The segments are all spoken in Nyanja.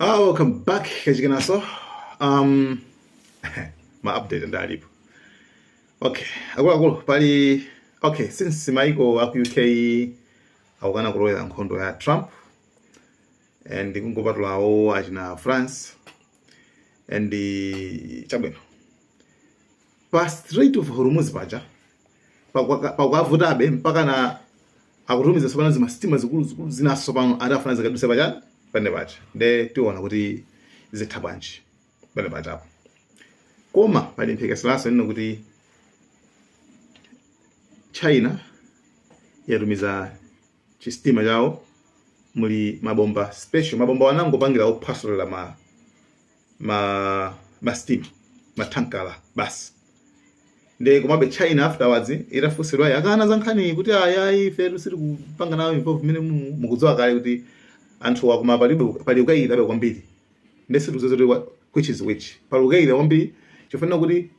Welcome back kachikanaso. Ma update ndalipo. Okay, akulu pali since maiko aku UK akukana kulowera nkhondo ya Trump and kungopatulawo achina France and chabwino pa Strait of Hormuz paja pakavutabe mpaka na akutumiza sopano zimastima zikulu zinaso pano adafuna zikaduse paja pande paja nde tiona kuti zitha bwanji pande paja apo koma pali mphekeseraso nino kuti China yatumiza chistima chawo muli mabomba special mabomba wanangopangira ophasulira ma steam matankala basi nde komabe China afterwards itafusilwa yakana zankhani kuti ayayi ife tusiri kupanga nawo involve mene mukudziwa kale kuti anthu wakuma pali ukayida kwambiri ndese tuzozote which is which pali ukayida kwambiri chifuna kuti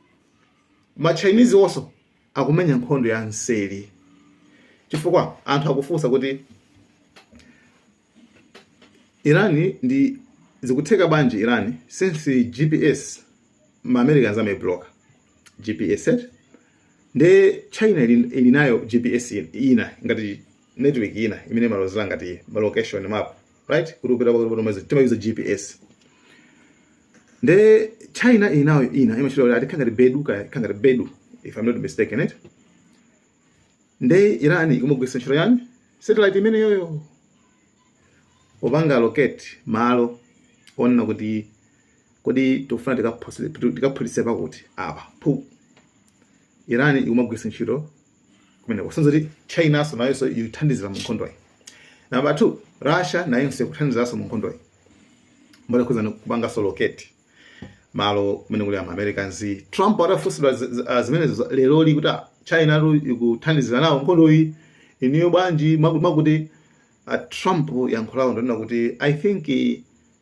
ma Chinese also akumenya nkhondo ya nseli chifukwa anthu akufunsa kuti Iran ndi zikutheka bwanji Iran since GPS ma Americans ameblock GPS set nde China ilinayo GPS ina ngati network ina imene malozera ngati ma location map right kulupira kwa use GPS nde China ilinayo ina imachira ati kangari bedu if I'm not mistaken it nde Iran ikumugwisa ntchito yani satellite imene yoyo obanga locate malo ona kuti kodi tofuna tikaphulitse pakuti apa pu Iran ikumugwisa ntchito kumene kusenza kuti China so nayo so yithandizira mu nkhondo iyi number 2 Russia nayo sekuthandizira mu nkhondo iyi mbona kuza kubanga so locate malo kumene kuli Americans Trump atafusilwa zimene lero li kuti China ikuthandizira nawo nkhondo iyi iniyo bwanji makuti Trump yankhulawo ndona kuti I think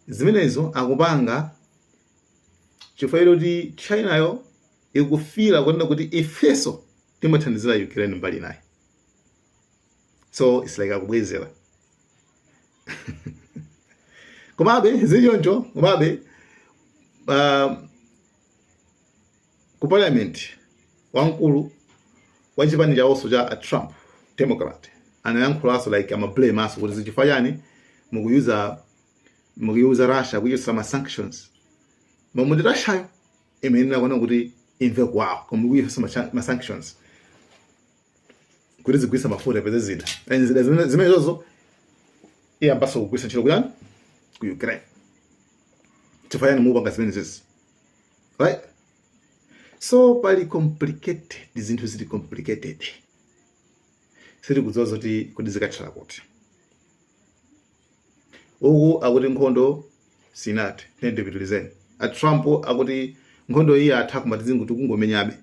zimenezo akupanga chifukwa kuti China yo ikufira kwenda kuti ifeso timathandizira Ukraine mbali naye so it's like akubwezera komabe zichoncho komabe ku parliament wankulu wachipani chawoso cha Trump Democrat anayankhulaso like ama blame aso kuti zichifukwa yani mukuyuza Russia kuyusa ma sanctions mamundi Russia imene akona kuti imve kwawo koma kuyusa ma sanctions kuti zigwisa mafuta peze zida and zimene zozo iyambaso kugwisa ntchito kuyani ku Ukraine chifukwa yani mupanga zimene zizi right so pali complicated zinthu zili complicated siri kudziwa zoti kuti zikathala kuti uku akuti nkhondo sinati ndipitulizeni Trump akuti nkhondo iyi atha kumatizi kuti kungomenyabe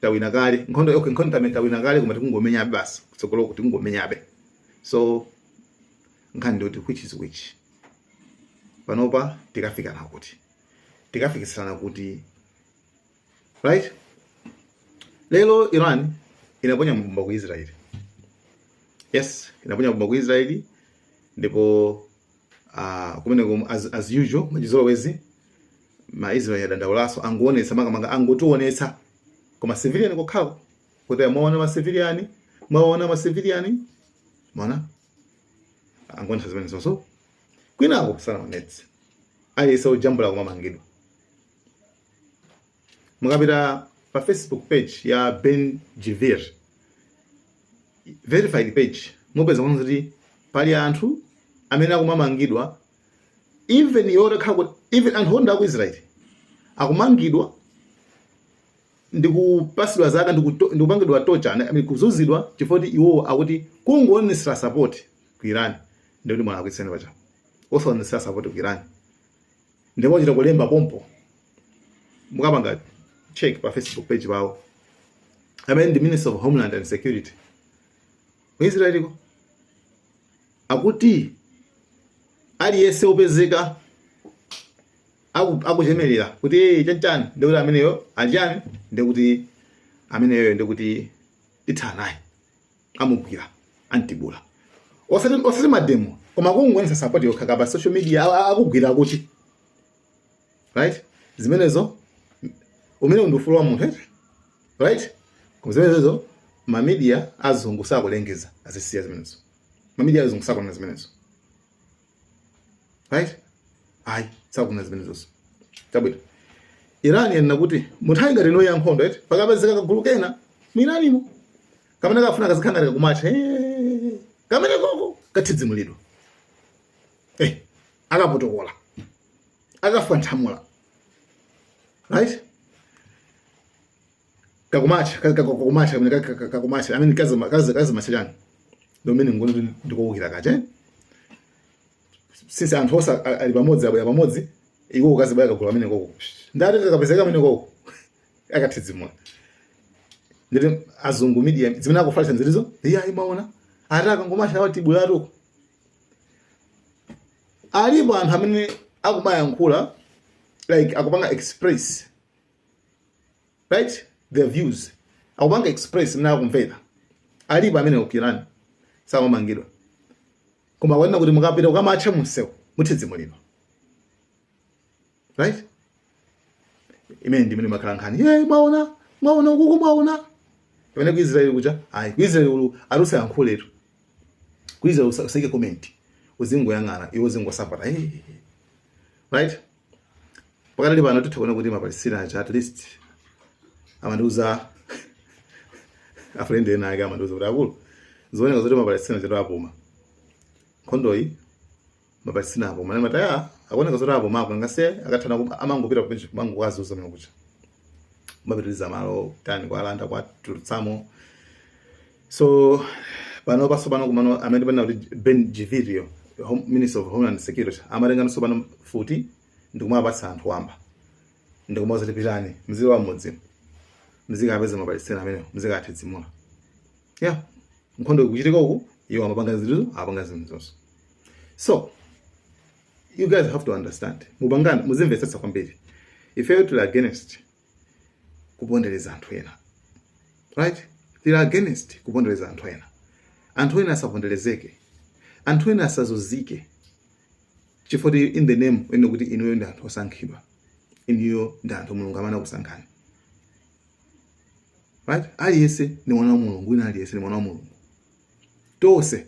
tawina kale nkhondo tawina kale kumati kungomenyabe basi kutsogolo kuti kungomenyabe so nkhani ndoti which is which panopa tikafikisana kuti right lelo Iran inaponya mbomba ku Israeli yes inaponya mbomba ku Israeli ndipo kumene as usual majizolowezi ma Israel yadandaulaso angoonesa makamanga angotionetsa koma civilian kokhala kuti mwaona ma civilian mwana angoonesa zimene zonso kwinako sana manetsi aliso jambula kumamangidwa mukapita pa Facebook page ya Ben Gvir verified page mupeza kuti pali anthu amene akumamangidwa even anthu onda ku Israel akumangidwa ndikupasidwa zaka ndikupangidwa torture kuzuzidwa chifukwa iwo akuti kungoonesa support ku Iran ndikuti mwana akuitsene pacha osaonesa support ku Iran ndipo chita kulemba pompo mukapanga check pa Facebook page pawo amene the Minister of Homeland and Security mu Israel ko akuti aliyese opezeka akuchemelera kuti chanchani ndikuti ameneyo anjani ndikuti ameneyo ndikuti ithanayi amugwira antibula osati mademo koma kungoonesa support yokha pa social media akugwira kuti right? Zimenezo umene undufulu wa munthu, right? Kuzimenezo ma media azungu sakulengeza azisiya zimenezo. Ma media azungu sakuna zimenezo, right? Sakuna zimenezo. Tabwino Iran yana kuti munthawi ngati no yankhondo eti pakapezeka kagulu kena mwinanimo kamene kafuna kazikhangalira kumatha kamene koko kathidzimulidwa akapotokola akafanthamula, right? kakumatha amene kazi masirani domene ngono ndikowukira kache since anthu osa ali pamodzi abo pamodzi iko ukazibaya kagulu amene koko ndati kakapezeka amene koko akathidzimula. Ndiri azungu media zimene akufalisa nzirizo imaona ataka ngomasha wati bwalo alipo anthu amene akumayankhula like akupanga express, right, their views akupanga express mna akumvera alipo amene ukirani samamangidwa koma wena kuti mukapita ukamatcha munsewu muthidzimulidwa, right? Imene ndimene makhala nkhani mwaona ukuku mwaona imene ku Israel kuja ku Israel arusi yankhuletu ku Israel usake comment uzingoyang'ana iwo zingosapota right? Pakati pano tithakuona kuti mapalestina aja at least amandiuza afrende ena ake amandiuza kuti akulu zioneka zoti mapalestina cheto apuma nkhondoyi mapalestina apuma nani mataya akuoneka zoti apuma ako ngase akathana amangopita kupenji kumangokazi uzamene kuja mapitiliza malo tani kwa alanda kwa tulutsamo. So pano kumano amene pana kuti Ben Gvir, Minister of Homeland Security, amatenga so pano futi ndikumapatsa anthu amba ndikumawazati pitani mziro wa modzi mzikapeza mapalestina amene mzikathidzimula nkhondo ikuchitika uku iwo amapanga zinthu apanga zinthu. So you guys have to understand, mubangana muzimvetsetsa kwambiri if you are against kupondereza anthu ena, right? They are against kupondereza anthu ena asaponderezeke, anthu ena asazozike chifukwa in the name eno kuti inuyo ndi anthu osankhidwa, inuyo ndi anthu Mulungu amana kusankhani, right? Aliyese ni mwana wa Mulungu, ina aliyese ni mwana wa Mulungu, tose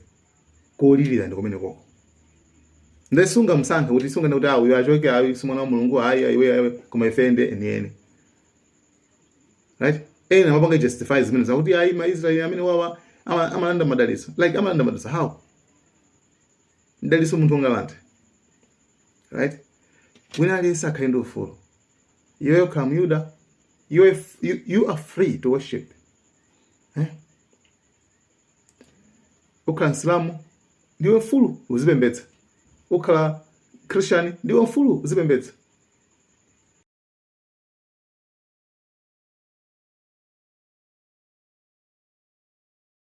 kolilira ndi kumene koko ndesunga msankha kuti sunga kuti uyo achoke ayi si mwana wa Mulungu iwe koma ifende enieni, right? Ena mapanga justify zimene zakuti ayi ma Israel amene wawa amalanda madaliso, like amalanda madaliso how ndaliso munthu ongalanda, right? When aliyese akhale ufulu you welcome Yuda, you are free to worship, ukhala Islamu ndiwe mfulu uzipembedza, ukhala Christian ndiwe mfulu uzipembedza.